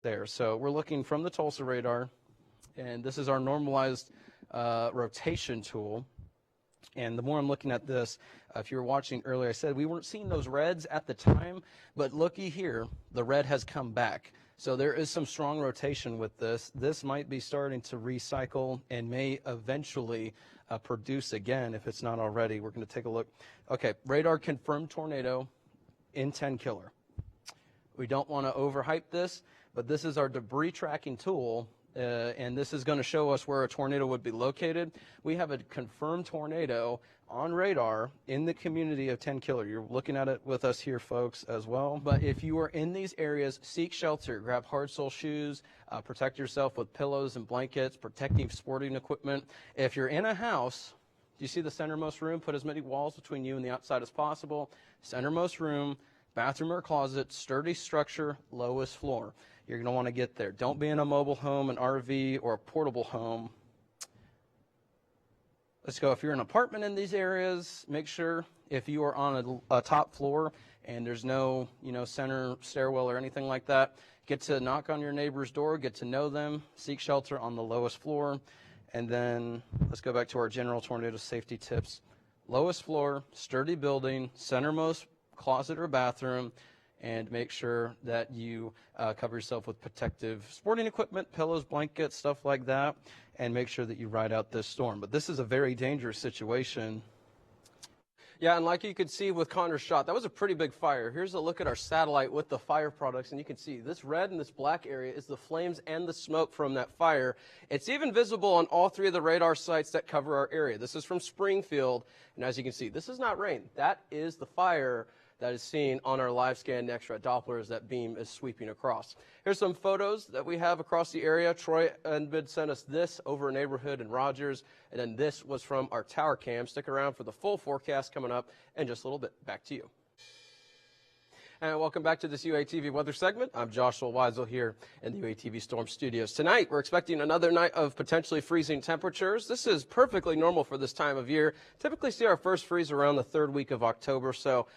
there. So we're looking from the Tulsa radar, and this is our normalized rotation tool. And the more I'm looking at this, if you were watching earlier, I said we weren't seeing those reds at the time, but looky here, the red has come back. So there is some strong rotation with this. This might be starting to recycle and may eventually produce again if it's not already. We're going to take a look. Okay, radar confirmed tornado in 10 killer. We don't want to overhype this, but this is our debris tracking tool. And this is going to show us where a tornado would be located. We have a confirmed tornado on radar in the community of 10 killer. You're looking at it with us here, folks, as well. But if you are in these areas, seek shelter. Grab hard sole shoes. Protect yourself with pillows and blankets, protective sporting equipment. If you're in a house, do you see the centermost room? Put as many walls between you and the outside as possible. Centermost room, bathroom or closet, sturdy structure, lowest floor. You're going to want to get there. Don't be in a mobile home, an RV, or a portable home. Let's go. If you're in an apartment in these areas, make sure if you are on a top floor and there's no, center stairwell or anything like that, get to knock on your neighbor's door, get to know them, seek shelter on the lowest floor. And then let's go back to our general tornado safety tips. Lowest floor, sturdy building, centermost closet or bathroom, and make sure that you cover yourself with protective sporting equipment, pillows, blankets, stuff like that, and make sure that you ride out this storm. But this is a very dangerous situation. Yeah, and like you could see with Connor's shot, that was a pretty big fire. Here's a look at our satellite with the fire products, and you can see this red and this black area is the flames and the smoke from that fire. It's even visible on all three of the radar sites that cover our area. This is from Springfield, and as you can see, this is not rain. That is the fire that is seen on our live scan extra Doppler as that beam is sweeping across. Here's some photos that we have across the area. Troy Enbid sent us this over a neighborhood in Rogers, and then this was from our tower cam. Stick around for the full forecast coming up in just a little bit. Back to you. And welcome back to this UATV weather segment. I'm Joshua Wisel here in the UATV Storm Studios. Tonight, we're expecting another night of potentially freezing temperatures. This is perfectly normal for this time of year. Typically see our first freeze around the third week of October, so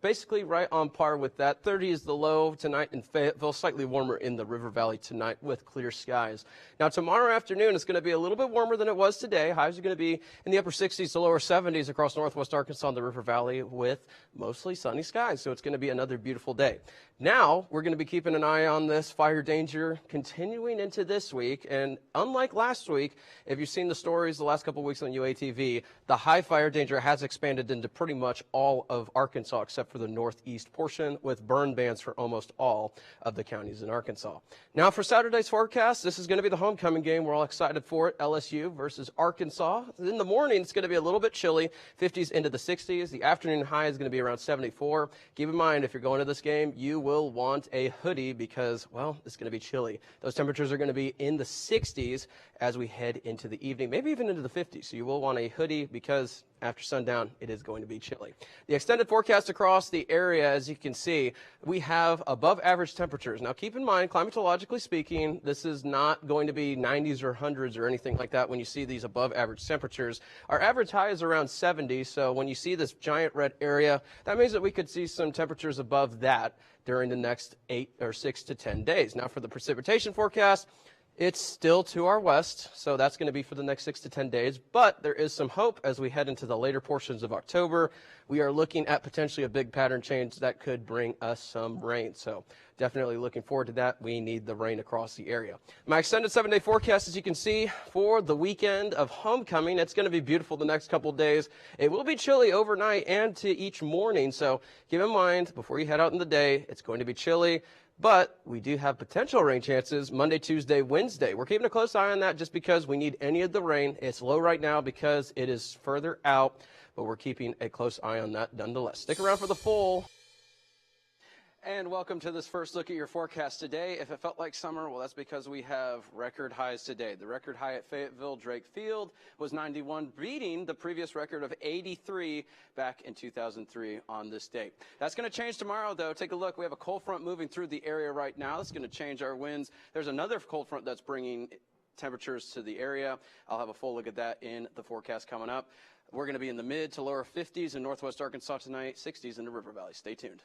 basically right on par with that. 30 is the low tonight in Fayetteville, slightly warmer in the River Valley tonight with clear skies. Now tomorrow afternoon it's going to be a little bit warmer than it was today. Highs are going to be in the upper 60s to lower 70s across northwest Arkansas and the River Valley with mostly sunny skies. So it's going to be another beautiful day. Now we're going to be keeping an eye on this fire danger continuing into this week. And unlike last week, if you've seen the stories the last couple of weeks on UATV, the high fire danger has expanded into pretty much all of Arkansas except for the northeast portion with burn bans for almost all of the counties in Arkansas. Now for Saturday's forecast, this is going to be the homecoming game. We're all excited for it. LSU versus Arkansas. In the morning, it's going to be a little bit chilly, 50s into the 60s. The afternoon high is going to be around 74. Keep in mind, if you're going to this game, you will want a hoodie because, well, it's going to be chilly. Those temperatures are going to be in the 60s as we head into the evening, maybe even into the 50s. So you will want a hoodie because after sundown, it is going to be chilly. The extended forecast across the area, as you can see, we have above average temperatures. Now, keep in mind, climatologically speaking, this is not going to be 90s or 100s or anything like that when you see these above average temperatures. Our average high is around 70, so when you see this giant red area, that means that we could see some temperatures above that during the next 8 or 6 to 10 days. Now, for the precipitation forecast, it's still to our west, so that's going to be for the next 6 to 10 days, but there is some hope as we head into the later portions of October. We are looking at potentially a big pattern change that could bring us some rain, so definitely looking forward to that. We need the rain across the area. My extended 7-day forecast, as you can see, for the weekend of homecoming, it's going to be beautiful the next couple of days. It will be chilly overnight and to each morning, so keep in mind, before you head out in the day, it's going to be chilly. But we do have potential rain chances Monday, Tuesday, Wednesday. We're keeping a close eye on that just because we need any of the rain. It's low right now because it is further out, but we're keeping a close eye on that nonetheless. Stick around for the full. And welcome to this first look at your forecast today. If it felt like summer, well, that's because we have record highs today. The record high at Fayetteville Drake Field was 91, beating the previous record of 83 back in 2003 on this date. That's going to change tomorrow, though. Take a look. We have a cold front moving through the area right now. That's going to change our winds. There's another cold front that's bringing temperatures to the area. I'll have a full look at that in the forecast coming up. We're going to be in the mid to lower 50s in northwest Arkansas tonight, 60s in the River Valley. Stay tuned.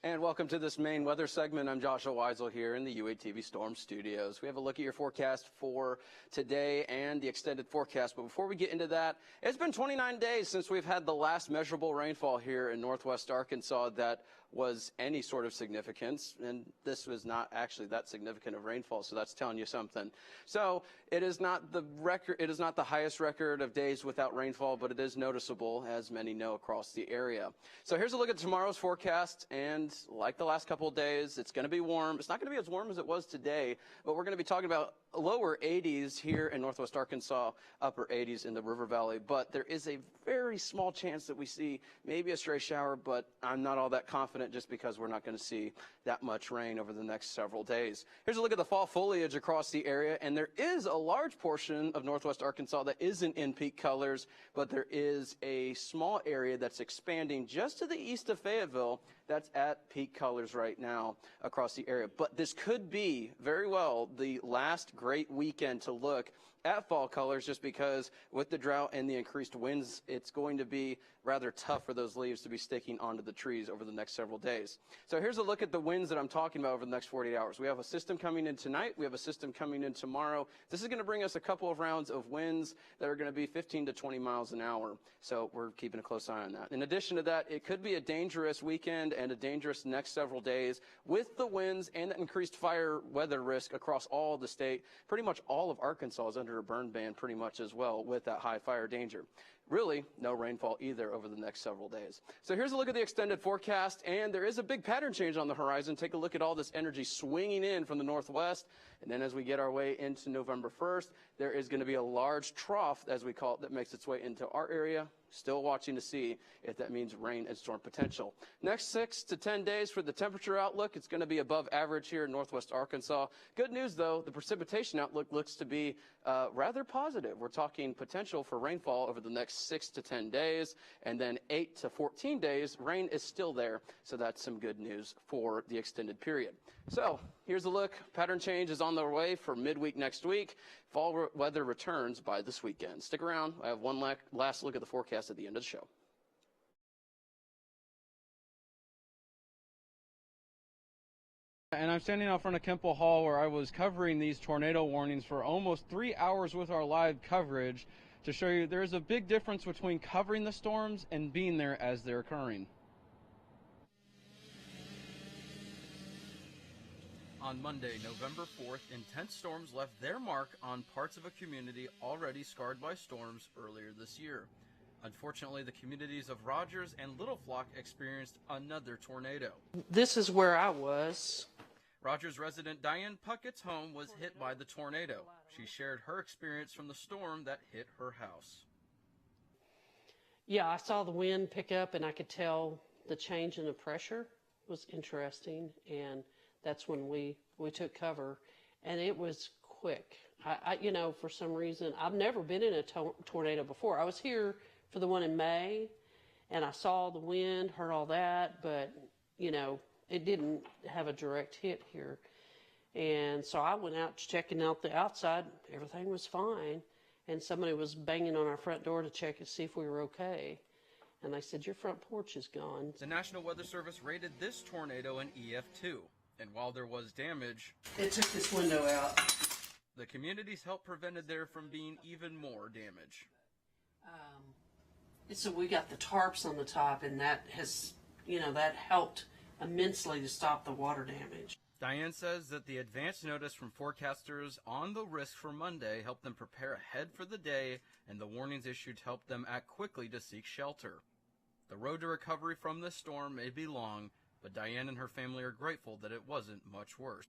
And welcome to this main weather segment. I'm Joshua Wisel here in the UATV Storm Studios. We have a look at your forecast for today and the extended forecast. But before we get into that, it's been 29 days since we've had the last measurable rainfall here in northwest Arkansas that was any sort of significance, and this was not actually that significant of rainfall, so that's telling you something. So it is not the record, it is not the highest record of days without rainfall, but it is noticeable, as many know, across the area. So here's a look at tomorrow's forecast, and like the last couple of days, it's going to be warm. It's not going to be as warm as it was today, but we're going to be talking about lower 80s here in northwest Arkansas, upper 80s in the River Valley. But there is a very small chance that we see maybe a stray shower, but I'm not all that confident just because we're not going to see that much rain over the next several days. Here's a look at the fall foliage across the area, and there is a large portion of northwest Arkansas that isn't in peak colors, but there is a small area that's expanding just to the east of Fayetteville that's at peak colors right now across the area. But this could be very well the last great weekend to look at fall colors, just because with the drought and the increased winds, it's going to be rather tough for those leaves to be sticking onto the trees over the next several days. So here's a look at the winds that I'm talking about over the next 48 hours. We have a system coming in tonight. We have a system coming in tomorrow. This is going to bring us a couple of rounds of winds that are going to be 15 to 20 miles an hour. So we're keeping a close eye on that. In addition to that, it could be a dangerous weekend and a dangerous next several days with the winds and the increased fire weather risk across all of the state. Pretty much all of Arkansas is under a burn ban pretty much as well with that high fire danger. Really, no rainfall either over the next several days. So here's a look at the extended forecast, and there is a big pattern change on the horizon. Take a look at all this energy swinging in from the northwest, and then as we get our way into November 1st, there is going to be a large trough, as we call it, that makes its way into our area. Still watching to see if that means rain and storm potential. Next 6 to 10 days for the temperature outlook, it's going to be above average here in northwest Arkansas. Good news, though, the precipitation outlook looks to be rather positive. We're talking potential for rainfall over the next 6 to 10 days, and then 8 to 14 days, rain is still there. So that's some good news for the extended period. So here's a look. Pattern change is on the way for midweek next week. Fall weather returns by this weekend. Stick around. I have one last look at the forecast at the end of the show. And I'm standing out front of Kemple Hall, where I was covering these tornado warnings for almost 3 hours with our live coverage to show you there's a big difference between covering the storms and being there as they're occurring. On Monday, November 4th, intense storms left their mark on parts of a community already scarred by storms earlier this year. Unfortunately, the communities of Rogers and Little Flock experienced another tornado. This is where I was. Rogers resident Diane Puckett's home was hit by the tornado. She shared her experience from the storm that hit her house. Yeah, I saw the wind pick up, and I could tell the change in the pressure was interesting, and that's when we took cover, and it was quick. I you know, for some reason, I've never been in a tornado before. I was here for the one in May, and I saw the wind, heard all that, but, you know, it didn't have a direct hit here. And so I went out checking out the outside. Everything was fine, and somebody was banging on our front door to check and see if we were okay. And I said, "Your front porch is gone." The National Weather Service rated this tornado an EF2. And while there was damage, it took this window out. The community's help prevented there from being even more damage. So we got the tarps on the top, and that has, you know, that helped immensely to stop the water damage. Diane says that the advance notice from forecasters on the risk for Monday helped them prepare ahead for the day, and the warnings issued helped them act quickly to seek shelter. The road to recovery from this storm may be long, but Diane and her family are grateful that it wasn't much worse.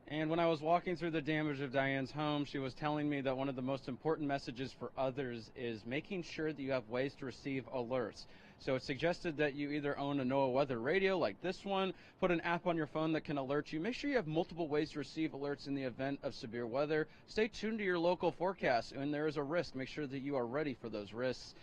And when I was walking through the damage of Diane's home, she was telling me that one of the most important messages for others is making sure that you have ways to receive alerts. So it suggested that you either own a NOAA weather radio like this one, put an app on your phone that can alert you. Make sure you have multiple ways to receive alerts in the event of severe weather. Stay tuned to your local forecast. When there is a risk, make sure that you are ready for those risks.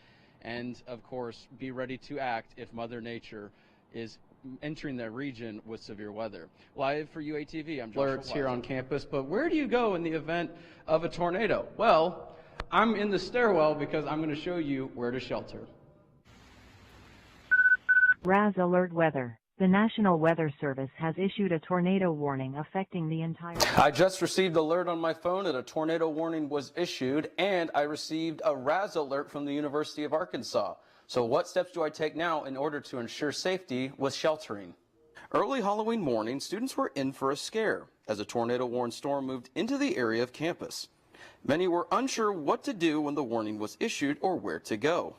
And, of course, be ready to act if Mother Nature is entering the region with severe weather. Live for UATV, I'm Joshua Alerts here on campus, but where do you go in the event of a tornado? Well, I'm in the stairwell because I'm going to show you where to shelter. RAS Alert Weather. The National Weather Service has issued a tornado warning affecting the entire... I just received alert on my phone that a tornado warning was issued, and I received a RAS alert from the University of Arkansas. So what steps do I take now in order to ensure safety with sheltering? Early Halloween morning, students were in for a scare as a tornado-warned storm moved into the area of campus. Many were unsure what to do when the warning was issued or where to go.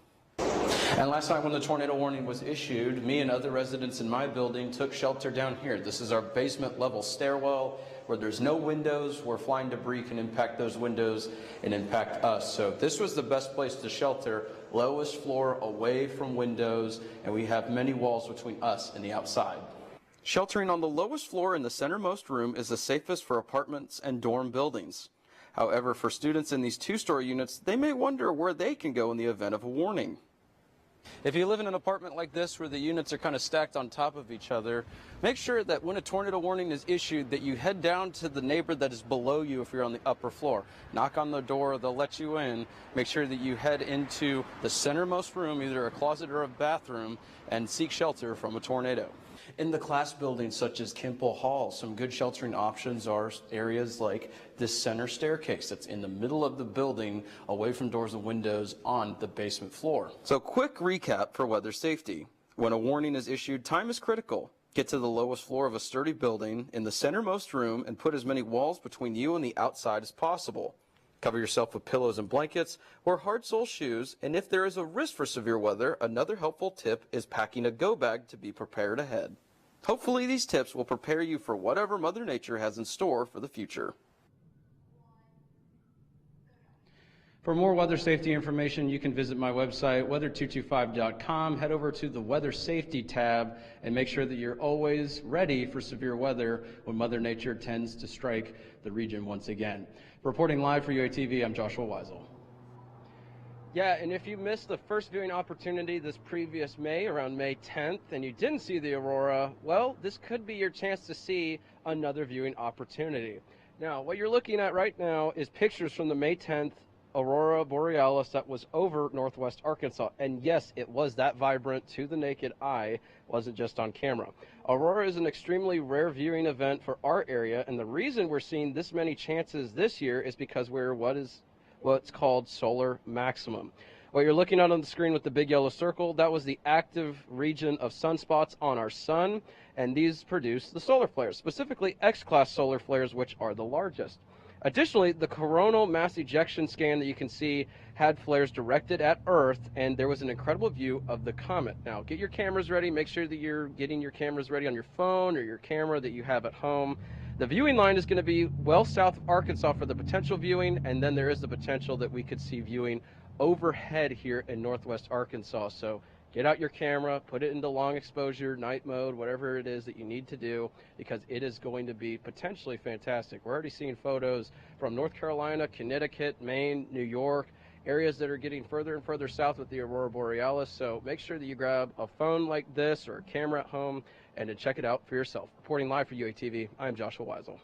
And last night when the tornado warning was issued, me and other residents in my building took shelter down here. This is our basement level stairwell where there's no windows, where flying debris can impact those windows and impact us. So this was the best place to shelter, lowest floor away from windows, and we have many walls between us and the outside. Sheltering on the lowest floor in the centermost room is the safest for apartments and dorm buildings. However, for students in these two-story units, they may wonder where they can go in the event of a warning. If you live in an apartment like this where the units are kind of stacked on top of each other, make sure that when a tornado warning is issued that you head down to the neighbor that is below you if you're on the upper floor. Knock on the door, they'll let you in. Make sure that you head into the centermost room, either a closet or a bathroom, and seek shelter from a tornado. In the class buildings such as Kimpel Hall, some good sheltering options are areas like this center staircase that's in the middle of the building, away from doors and windows on the basement floor. So quick recap for weather safety. When a warning is issued, time is critical. Get to the lowest floor of a sturdy building in the centermost room and put as many walls between you and the outside as possible. Cover yourself with pillows and blankets or hard-sole shoes, and if there is a risk for severe weather, another helpful tip is packing a go bag to be prepared ahead. Hopefully these tips will prepare you for whatever Mother Nature has in store for the future. For more weather safety information, you can visit my website, weather225.com. Head over to the Weather Safety tab and make sure that you're always ready for severe weather when Mother Nature tends to strike the region once again. Reporting live for UATV, I'm Joshua Wisel. Yeah, and if you missed the first viewing opportunity this previous May, around May 10th, and you didn't see the aurora, well, this could be your chance to see another viewing opportunity. Now, what you're looking at right now is pictures from the May 10th aurora borealis that was over northwest Arkansas. And yes, it was that vibrant to the naked eye, wasn't just on camera. Aurora is an extremely rare viewing event for our area, and the reason we're seeing this many chances this year is because we're what's called solar maximum. What you're looking at on the screen with the big yellow circle, that was the active region of sunspots on our sun, and these produce the solar flares, specifically X-class solar flares, which are the largest. Additionally, the coronal mass ejection scan that you can see had flares directed at Earth, and there was an incredible view of the comet. Now, get your cameras ready. Make sure that you're getting your cameras ready on your phone or your camera that you have at home. The viewing line is going to be well south of Arkansas for the potential viewing, and then there is the potential that we could see viewing overhead here in northwest Arkansas. So get out your camera, put it into long exposure, night mode, whatever it is that you need to do, because it is going to be potentially fantastic. We're already seeing photos from North Carolina, Connecticut, Maine, New York, areas that are getting further and further south with the aurora borealis. So make sure that you grab a phone like this or a camera at home and to check it out for yourself. Reporting live for UATV, I am Joshua Wisel.